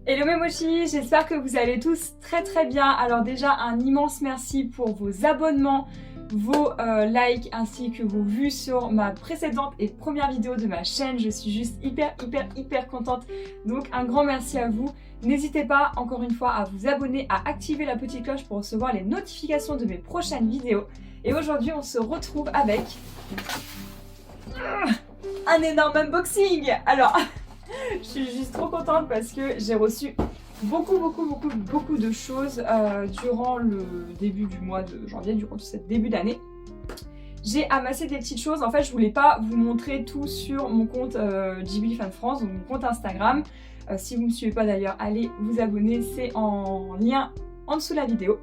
Hello mes mochis, j'espère que vous allez tous très bien. Alors déjà un immense merci pour vos abonnements, vos likes ainsi que vos vues sur ma précédente et première vidéo de ma chaîne. Je suis juste hyper contente, donc un grand merci à vous. N'hésitez pas encore une fois à vous abonner, à activer la petite cloche pour recevoir les notifications de mes prochaines vidéos. Et aujourd'hui on se retrouve avec un énorme unboxing. Alors je suis juste trop contente parce que j'ai reçu beaucoup de choses durant le début du mois de janvier, durant ce début d'année. J'ai amassé des petites choses. En fait, je voulais pas vous montrer tout sur mon compte Ghibli Fan France, donc mon compte Instagram. Si vous ne me suivez pas d'ailleurs, allez vous abonner, c'est en lien en dessous de la vidéo.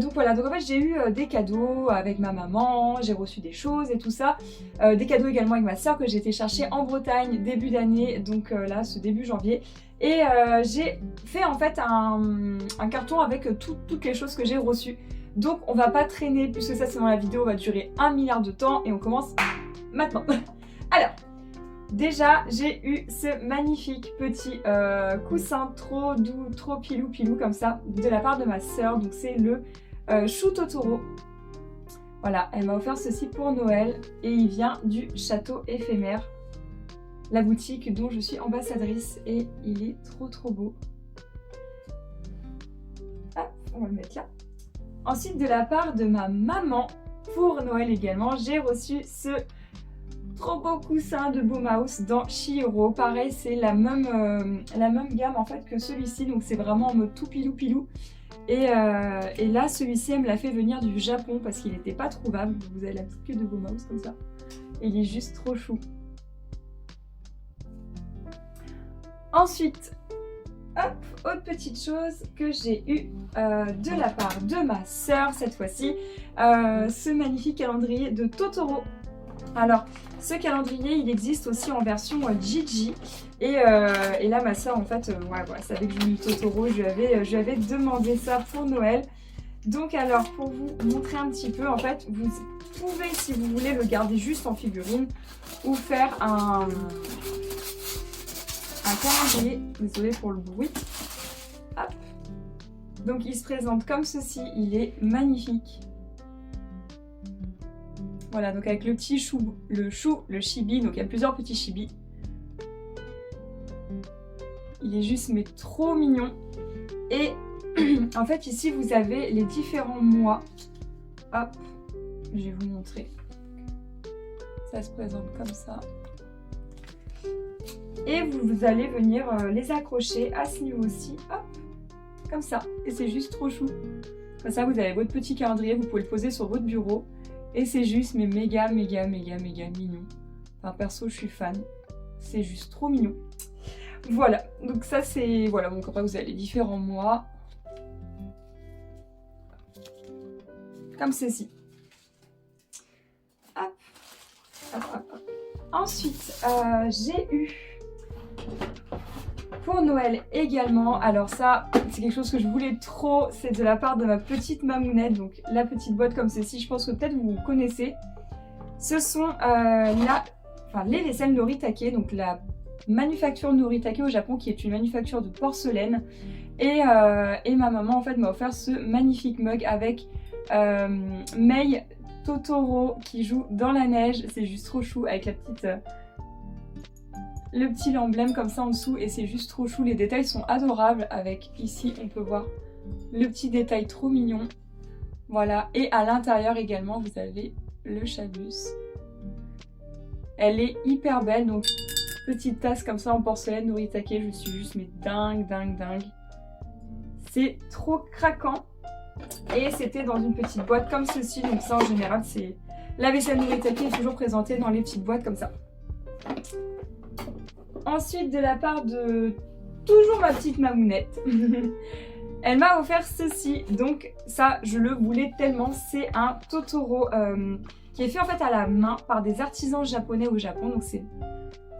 Donc voilà, donc en fait j'ai eu des cadeaux avec ma maman, j'ai reçu des choses et tout ça, des cadeaux également avec ma soeur que j'ai été chercher en Bretagne début d'année, donc là ce début janvier, et j'ai fait en fait un carton avec toutes les choses que j'ai reçues. Donc on va pas traîner puisque ça c'est dans la vidéo, va durer 1 milliard de temps et on commence maintenant. Alors déjà, j'ai eu ce magnifique petit coussin trop doux, trop pilou comme ça, de la part de ma sœur. Donc c'est le Chou Totoro. Voilà, elle m'a offert ceci pour Noël et il vient du Château Éphémère, la boutique dont je suis ambassadrice, et il est trop beau. Hop, on va le mettre là. Ensuite, de la part de ma maman, pour Noël également, j'ai reçu ce trop beau coussin de Baumhaus dans Chihiro. Pareil, c'est la même gamme en fait que celui-ci, donc c'est vraiment en mode tout pilou. Et là, celui-ci, elle me l'a fait venir du Japon parce qu'il n'était pas trouvable. Vous avez la petite queue de Baumhaus comme ça. Et il est juste trop chou. Ensuite, hop, autre petite chose que j'ai eu de la part de ma sœur cette fois-ci, ce magnifique calendrier de Totoro. Alors, ce calendrier, il existe aussi en version Gigi. Et là, ma soeur, en fait, elle savait que je voulais Totoro. Je lui avais demandé ça pour Noël. Donc, alors, pour vous montrer un petit peu, en fait, vous pouvez, si vous voulez, le garder juste en figurine ou faire un calendrier. Désolée pour le bruit. Hop. Donc, il se présente comme ceci. Il est magnifique. Voilà, donc avec le petit chou, le chibi, donc il y a plusieurs petits chibis. Il est juste mais trop mignon. Et en fait ici vous avez les différents mois. Hop, je vais vous montrer. Ça se présente comme ça. Et vous allez venir les accrocher à ce niveau-ci, hop, comme ça. Et c'est juste trop chou. Comme ça vous avez votre petit calendrier, vous pouvez le poser sur votre bureau. Et c'est juste mais méga mignon. Enfin perso je suis fan. C'est juste trop mignon. Voilà, donc ça c'est... Voilà, donc après vous avez les différents mois. Comme ceci. Hop. Ensuite, j'ai eu pour Noël également, alors ça c'est quelque chose que je voulais trop, c'est de la part de ma petite mamounette, donc la petite boîte comme ceci, je pense que peut-être vous connaissez. Ce sont les vaisselles Noritake, donc la manufacture Noritake au Japon qui est une manufacture de porcelaine. Et ma maman en fait m'a offert ce magnifique mug avec Mei Totoro qui joue dans la neige, c'est juste trop chou avec la petite... le petit emblème comme ça en dessous et c'est juste trop chou, les détails sont adorables avec ici on peut voir le petit détail trop mignon, voilà, et à l'intérieur également vous avez le chabus. Elle est hyper belle, donc petite tasse comme ça en porcelaine Noritake, je suis juste mais dingue, c'est trop craquant et c'était dans une petite boîte comme ceci, donc ça en général c'est la vaisselle Noritake est toujours présentée dans les petites boîtes comme ça. Ensuite, de la part de toujours ma petite mamounette, elle m'a offert ceci. Donc ça, je le voulais tellement. C'est un Totoro qui est fait en fait à la main par des artisans japonais au Japon. Donc c'est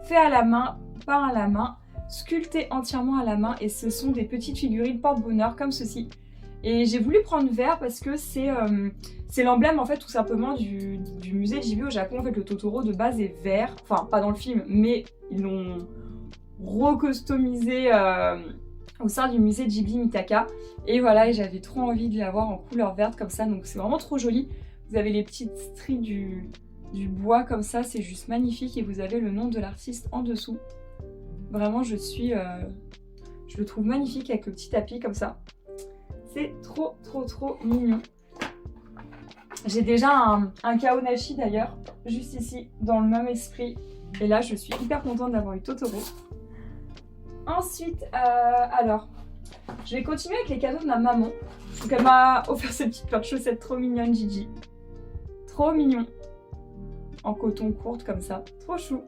fait à la main, peint à la main, sculpté entièrement à la main. Et ce sont des petites figurines porte-bonheur comme ceci. Et j'ai voulu prendre vert parce que c'est l'emblème en fait tout simplement du musée Ghibli au Japon. En fait le Totoro de base est vert, enfin pas dans le film mais ils l'ont recustomisé au sein du musée Ghibli Mitaka. Et voilà, et j'avais trop envie de l'avoir en couleur verte comme ça, donc c'est vraiment trop joli. Vous avez les petites stries du bois comme ça, c'est juste magnifique, et vous avez le nom de l'artiste en dessous. Vraiment, je le trouve magnifique avec le petit tapis comme ça. C'est trop mignon. J'ai déjà un Kaonashi d'ailleurs, juste ici, dans le même esprit. Et là, je suis hyper contente d'avoir eu Totoro. Ensuite, alors, je vais continuer avec les cadeaux de ma maman. Donc elle m'a offert ces petites paires de chaussettes trop mignonnes, Gigi. Trop mignon. En coton courte comme ça. Trop chou.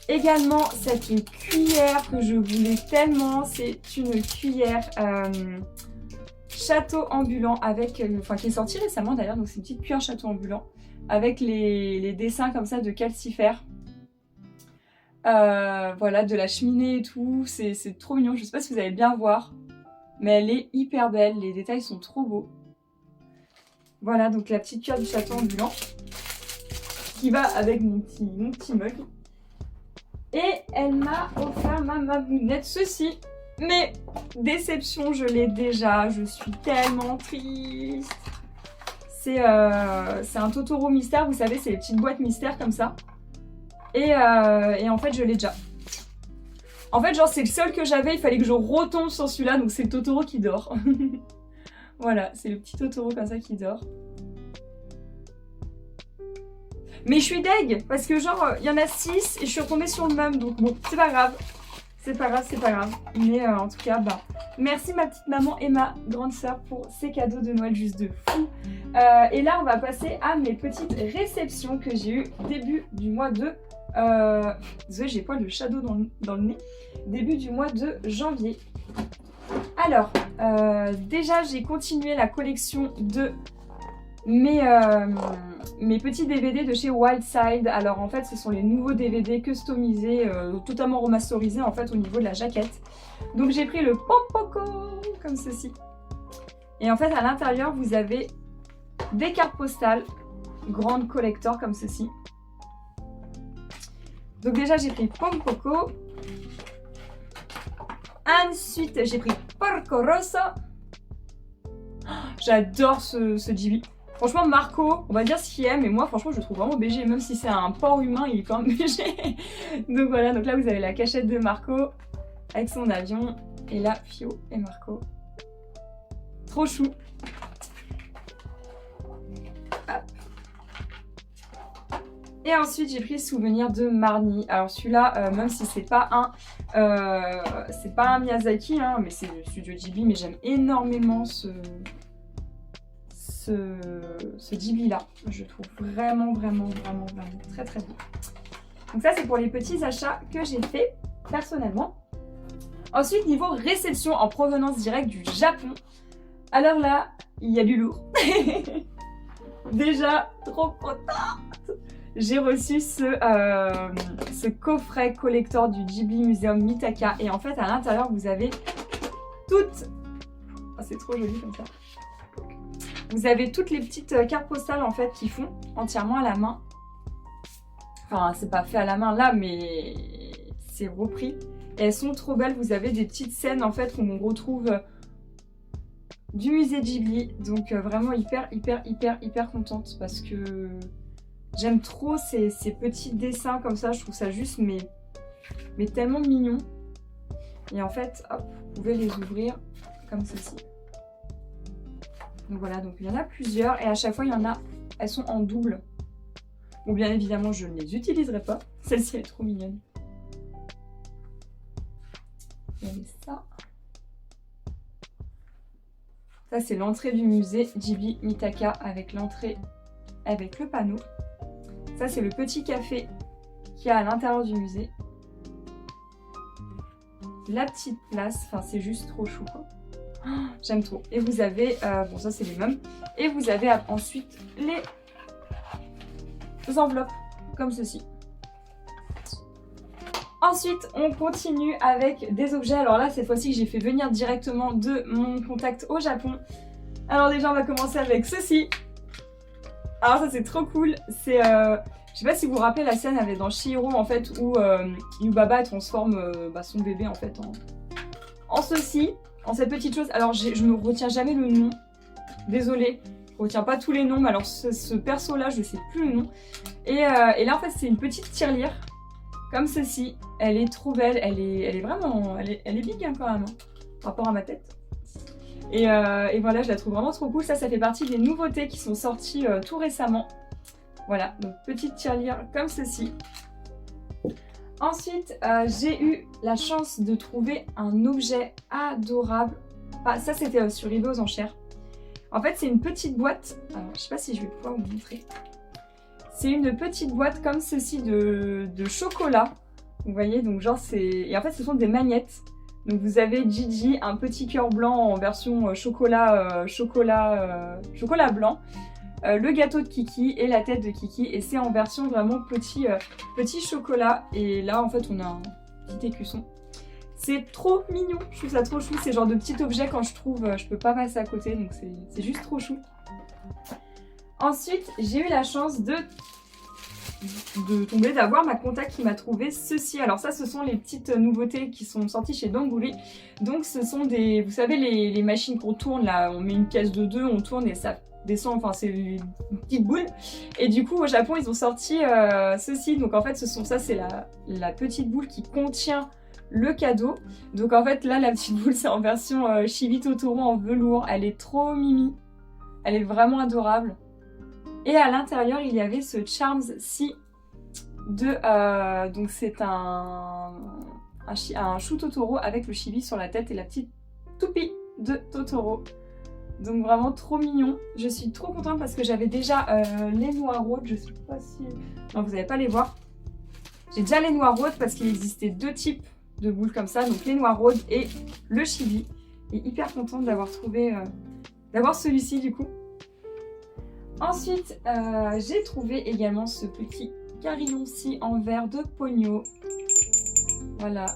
Également, cette cuillère que je voulais tellement. C'est une cuillère château ambulant avec, enfin qui est sortie récemment d'ailleurs. Donc c'est une petite cuillère château ambulant avec les dessins comme ça de calcifère. Voilà, de la cheminée et tout. C'est trop mignon. Je sais pas si vous allez bien voir. Mais elle est hyper belle. Les détails sont trop beaux. Voilà, donc la petite cuillère du château ambulant. Qui va avec mon petit mug. Et elle m'a offert ma mamounette, ceci. Mais déception, je l'ai déjà. Je suis tellement triste. C'est un Totoro mystère, vous savez, c'est les petites boîtes mystères comme ça. Et en fait, je l'ai déjà. En fait, genre, c'est le seul que j'avais. Il fallait que je retombe sur celui-là. Donc, c'est le Totoro qui dort. Voilà, c'est le petit Totoro comme ça qui dort. Mais je suis deg parce que genre il y en a 6 et je suis retombée sur le même, donc bon, c'est pas grave. C'est pas grave. Mais en tout cas, bah, merci ma petite maman et ma grande soeur pour ces cadeaux de Noël juste de fou. Et là, on va passer à mes petites réceptions que j'ai eues début du mois de... Désolée, j'ai pas le shadow dans le nez. Début du mois de janvier. Alors, déjà, j'ai continué la collection de... mes petits DVD de chez Wildside. Alors en fait ce sont les nouveaux DVD customisés, totalement remasterisés en fait au niveau de la jaquette. Donc j'ai pris le Pompoko comme ceci. Et en fait à l'intérieur vous avez des cartes postales grande collector comme ceci. Donc déjà j'ai pris Pompoko. Ensuite j'ai pris Porco Rosso. J'adore ce Ghibli. Franchement, Marco, on va dire ce qu'il aime, mais moi, franchement, je le trouve vraiment BG. Même si c'est un porc humain, il est quand même BG. Donc voilà, donc là, vous avez la cachette de Marco avec son avion. Et là, Fio et Marco. Trop chou. Hop. Et ensuite, j'ai pris Souvenir de Marnie. Alors celui-là, même si c'est pas un Miyazaki, hein, mais c'est le studio Ghibli, mais j'aime énormément ce Ghibli là, je trouve vraiment très beau. Donc ça c'est pour les petits achats que j'ai fait personnellement. Ensuite niveau réception en provenance directe du Japon, alors là il y a du lourd. Déjà trop contente. J'ai reçu ce coffret collector du Ghibli Museum Mitaka et en fait à l'intérieur vous avez toutes... Oh, c'est trop joli comme ça. Vous avez toutes les petites cartes postales en fait qui font entièrement à la main. Enfin, c'est pas fait à la main là, mais c'est repris. Et elles sont trop belles. Vous avez des petites scènes en fait où on retrouve du musée Ghibli. Donc vraiment hyper contente parce que j'aime trop ces petits dessins comme ça. Je trouve ça juste mais tellement mignon. Et en fait, hop, vous pouvez les ouvrir comme ceci. Donc voilà, donc il y en a plusieurs et à chaque fois il y en a, elles sont en double. Bon bien évidemment je ne les utiliserai pas, celle-ci est trop mignonne. Il y avait ça. Ça c'est l'entrée du musée Ghibli Mitaka avec l'entrée avec le panneau. Ça c'est le petit café qu'il y a à l'intérieur du musée. La petite place, enfin c'est juste trop chou quoi. Oh, j'aime trop. Et vous avez, bon ça c'est les mêmes, et vous avez ensuite les enveloppes comme ceci. Ensuite on continue avec des objets. Alors là cette fois-ci j'ai fait venir directement de mon contact au Japon. Alors déjà on va commencer avec ceci. Alors ça c'est trop cool, c'est Je sais pas si vous vous rappelez la scène avec dans Chihiro en fait où Yubaba elle transforme son bébé en fait en ceci, en cette petite chose. Alors je me retiens jamais le nom, désolée, je retiens pas tous les noms, mais alors ce perso là je sais plus le nom. Et là en fait c'est une petite tirelire comme ceci. Elle est trop belle, elle est vraiment, elle est big hein, quand même, hein, par rapport à ma tête. Et voilà, je la trouve vraiment trop cool. Ça fait partie des nouveautés qui sont sorties tout récemment. Voilà, donc petite tirelire comme ceci. Ensuite, j'ai eu la chance de trouver un objet adorable. Ah, ça, c'était sur eBay aux enchères. En fait, c'est une petite boîte. Alors, je sais pas si je vais pouvoir vous montrer. C'est une petite boîte comme ceci de chocolat. Vous voyez, donc genre c'est... Et en fait, ce sont des magnettes. Donc vous avez Gigi, un petit cœur blanc en version chocolat blanc. Le gâteau de Kiki et la tête de Kiki, et c'est en version vraiment petit chocolat. Et là en fait on a un petit écusson. C'est trop mignon, je trouve ça trop chou. C'est genre de petit objet quand je trouve, je peux pas passer à côté, donc c'est juste trop chou. Ensuite j'ai eu la chance d'avoir ma contact qui m'a trouvé ceci. Alors ça ce sont les petites nouveautés qui sont sorties chez Donburi. Donc ce sont des, vous savez les machines qu'on tourne là, on met une caisse de 2, on tourne et ça descend, enfin c'est une petite boule. Et du coup au Japon ils ont sorti ceci. Donc en fait ça c'est la petite boule qui contient le cadeau. Donc en fait là la petite boule c'est en version Chibi Totoro en velours. Elle est trop mimi, elle est vraiment adorable. Et à l'intérieur il y avait ce Charms Si de donc c'est un chou Totoro avec le chibi sur la tête et la petite toupie de Totoro. Donc vraiment trop mignon. Je suis trop contente parce que j'avais déjà les noireaudes. Je sais pas si... Non, vous n'allez pas les voir. J'ai déjà les noireaudes parce qu'il existait deux types de boules comme ça. Donc les noireaudes et le chibi. Et hyper contente d'avoir trouvé... d'avoir celui-ci du coup. Ensuite, j'ai trouvé également ce petit carillon-ci en verre de Pogno. Voilà,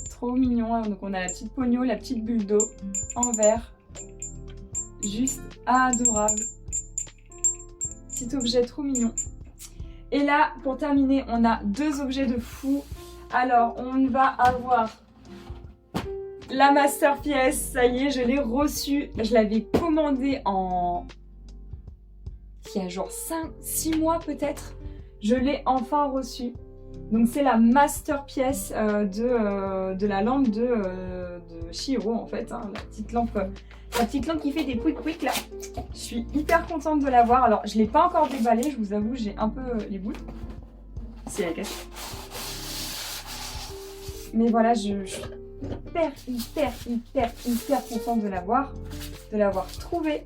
trop mignon. Donc on a la petite Pogno, la petite bulle d'eau en verre. Juste adorable. Petit objet trop mignon. Et là, pour terminer, on a deux objets de fou. Alors, on va avoir la masterpiece. Ça y est, je l'ai reçue. Je l'avais commandée il y a genre 5-6 mois peut-être. Je l'ai enfin reçue. Donc c'est la masterpiece de la lampe de Chihiro en fait. Hein, la petite lampe qui fait des quick là. Je suis hyper contente de l'avoir. Alors je ne l'ai pas encore déballée, je vous avoue, j'ai un peu les boules. C'est la caisse. Mais voilà, je suis hyper contente de l'avoir trouvée.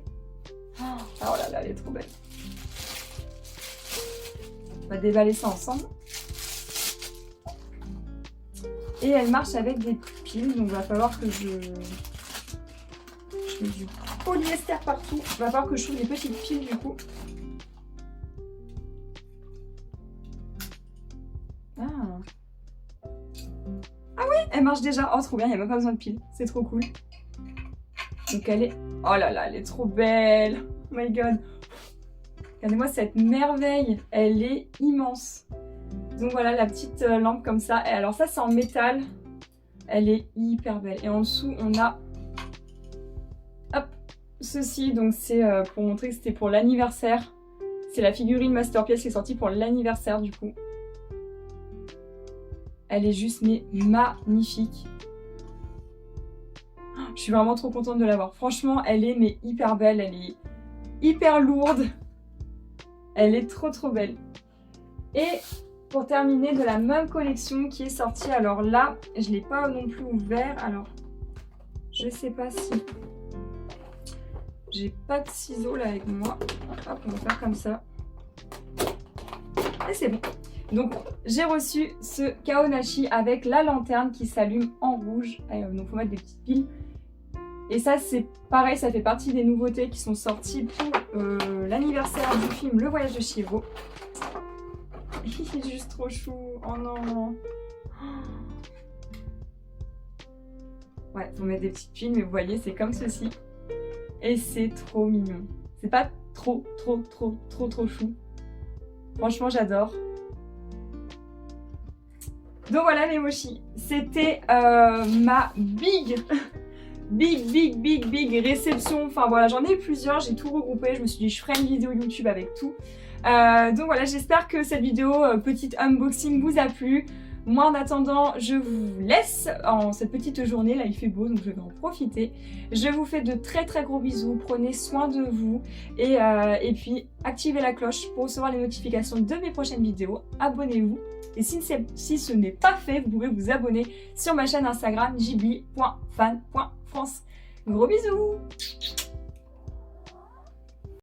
Oh là là, elle est trop belle. On va déballer ça ensemble. Et elle marche avec des piles, donc il va falloir que je mets du polyester partout. Il va falloir que je trouve des petites piles du coup. Ah oui, elle marche déjà. Oh trop bien, il n'y a même pas besoin de piles. C'est trop cool. Donc elle est... Oh là là, elle est trop belle. Oh my god. Regardez-moi cette merveille. Elle est immense. Donc voilà la petite lampe comme ça. Et alors ça c'est en métal. Elle est hyper belle. Et en dessous on a... Hop, ceci. Donc c'est pour montrer que c'était pour l'anniversaire. C'est la figurine Masterpiece qui est sortie pour l'anniversaire du coup. Elle est juste mais magnifique. Je suis vraiment trop contente de l'avoir. Franchement, elle est mais hyper belle. Elle est hyper lourde. Elle est trop belle. Et pour terminer, de la même collection qui est sortie. Alors là, je ne l'ai pas non plus ouvert. Alors, je sais pas si... J'ai pas de ciseaux là avec moi. Hop, on va faire comme ça. Et c'est bon. Donc, j'ai reçu ce Kaonashi avec la lanterne qui s'allume en rouge. Donc, il faut mettre des petites piles. Et ça, c'est pareil, ça fait partie des nouveautés qui sont sorties pour l'anniversaire du film Le Voyage de Chihiro. Il est juste trop chou. Oh non. Ouais, faut mettre des petites piles, mais vous voyez, c'est comme ceci. Et c'est trop mignon. C'est pas trop chou. Franchement, j'adore. Donc voilà mes mochis, c'était ma big réception. Enfin voilà, j'en ai eu plusieurs, j'ai tout regroupé. Je me suis dit je ferai une vidéo YouTube avec tout. Donc voilà, j'espère que cette vidéo petite unboxing vous a plu. Moi en attendant, je vous laisse en cette petite journée, là il fait beau donc je vais en profiter. Je vous fais de très gros bisous, prenez soin de vous et puis activez la cloche pour recevoir les notifications de mes prochaines vidéos. Abonnez-vous et si ce n'est pas fait, vous pouvez vous abonner sur ma chaîne Instagram ghibli.fan.france. Gros bisous!